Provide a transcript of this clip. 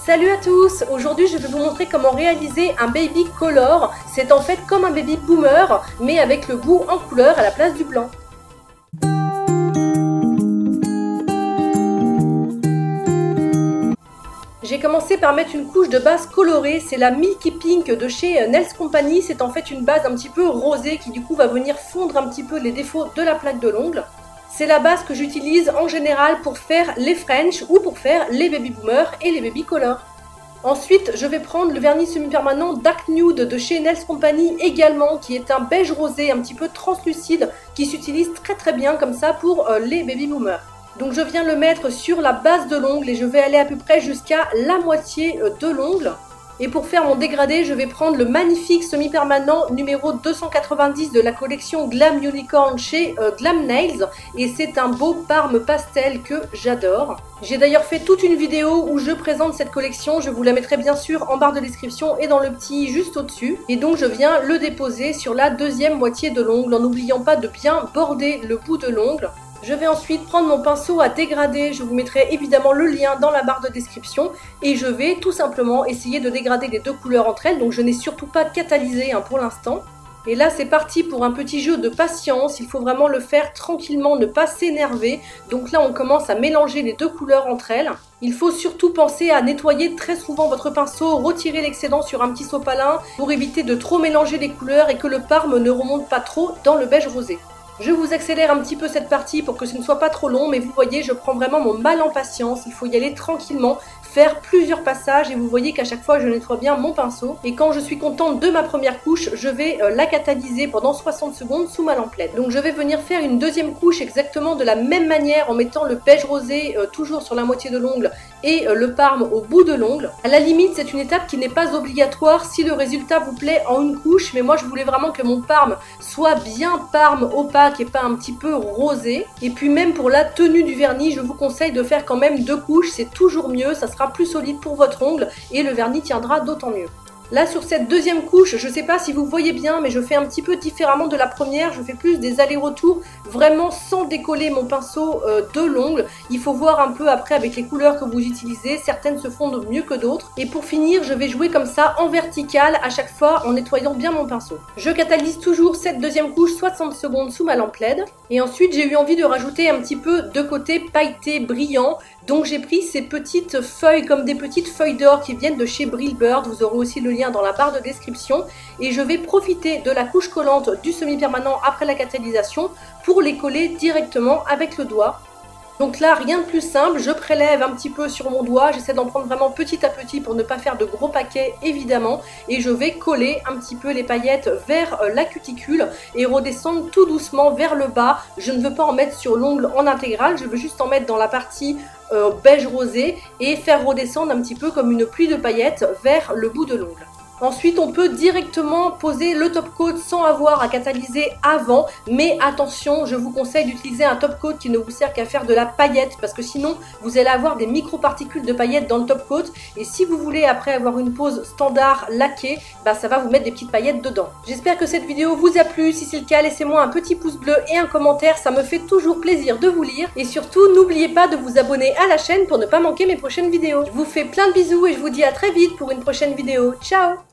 Salut à tous! Aujourd'hui je vais vous montrer comment réaliser un baby color. C'est en fait comme un baby boomer mais avec le bout en couleur à la place du blanc. J'ai commencé par mettre une couche de base colorée, c'est la Milky Pink de chez Nails Company. C'est en fait une base un petit peu rosée qui du coup va venir fondre un petit peu les défauts de la plaque de l'ongle. C'est la base que j'utilise en général pour faire les French ou pour faire les baby boomers et les baby color. Ensuite, je vais prendre le vernis semi-permanent Dark Nude de chez Nails Company également, qui est un beige rosé un petit peu translucide qui s'utilise très bien comme ça pour les baby boomers. Donc je viens le mettre sur la base de l'ongle et je vais aller à peu près jusqu'à la moitié de l'ongle. Et pour faire mon dégradé, je vais prendre le magnifique semi-permanent numéro 290 de la collection Glam Unicorn chez Glam Nails. Et c'est un beau parme pastel que j'adore. J'ai d'ailleurs fait toute une vidéo où je présente cette collection. Je vous la mettrai bien sûr en barre de description et dans le petit juste au-dessus. Et donc je viens le déposer sur la deuxième moitié de l'ongle en n'oubliant pas de bien border le bout de l'ongle. Je vais ensuite prendre mon pinceau à dégrader, je vous mettrai évidemment le lien dans la barre de description et je vais tout simplement essayer de dégrader les deux couleurs entre elles, donc je n'ai surtout pas catalysé pour l'instant. Et là c'est parti pour un petit jeu de patience, il faut vraiment le faire tranquillement, ne pas s'énerver. Donc là on commence à mélanger les deux couleurs entre elles. Il faut surtout penser à nettoyer très souvent votre pinceau, retirer l'excédent sur un petit sopalin pour éviter de trop mélanger les couleurs et que le parme ne remonte pas trop dans le beige rosé. Je vous accélère un petit peu cette partie pour que ce ne soit pas trop long, mais vous voyez, je prends vraiment mon mal en patience. Il faut y aller tranquillement, faire plusieurs passages et vous voyez qu'à chaque fois, je nettoie bien mon pinceau. Et quand je suis contente de ma première couche, je vais la catalyser pendant 60 secondes sous ma lampe LED. Donc je vais venir faire une deuxième couche exactement de la même manière en mettant le beige rosé toujours sur la moitié de l'ongle et le parme au bout de l'ongle. À la limite, c'est une étape qui n'est pas obligatoire si le résultat vous plaît en une couche, mais moi je voulais vraiment que mon parme soit bien parme opaque et pas un petit peu rosé. Et puis même pour la tenue du vernis, je vous conseille de faire quand même deux couches, c'est toujours mieux, ça sera plus solide pour votre ongle et le vernis tiendra d'autant mieux. Là sur cette deuxième couche, je ne sais pas si vous voyez bien, mais je fais un petit peu différemment de la première. Je fais plus des allers-retours, vraiment sans décoller mon pinceau de l'ongle. Il faut voir un peu après avec les couleurs que vous utilisez. Certaines se fondent mieux que d'autres. Et pour finir, je vais jouer comme ça en vertical à chaque fois en nettoyant bien mon pinceau. Je catalyse toujours cette deuxième couche 60 secondes sous ma lampe LED. Et ensuite, j'ai eu envie de rajouter un petit peu de côté pailleté brillant. Donc j'ai pris ces petites feuilles comme des petites feuilles d'or qui viennent de chez Brillbird. Vous aurez aussi le lien dans la barre de description. Et je vais profiter de la couche collante du semi-permanent après la catalysation pour les coller directement avec le doigt. Donc là, rien de plus simple, je prélève un petit peu sur mon doigt, j'essaie d'en prendre vraiment petit à petit pour ne pas faire de gros paquets évidemment. Et je vais coller un petit peu les paillettes vers la cuticule et redescendre tout doucement vers le bas. Je ne veux pas en mettre sur l'ongle en intégrale, je veux juste en mettre dans la partie beige rosé et faire redescendre un petit peu comme une pluie de paillettes vers le bout de l'ongle. Ensuite, on peut directement poser le top coat sans avoir à catalyser avant. Mais attention, je vous conseille d'utiliser un top coat qui ne vous sert qu'à faire de la paillette parce que sinon, vous allez avoir des micro-particules de paillettes dans le top coat. Et si vous voulez après avoir une pose standard laquée, ça va vous mettre des petites paillettes dedans. J'espère que cette vidéo vous a plu. Si c'est le cas, laissez-moi un petit pouce bleu et un commentaire. Ça me fait toujours plaisir de vous lire. Et surtout, n'oubliez pas de vous abonner à la chaîne pour ne pas manquer mes prochaines vidéos. Je vous fais plein de bisous et je vous dis à très vite pour une prochaine vidéo. Ciao!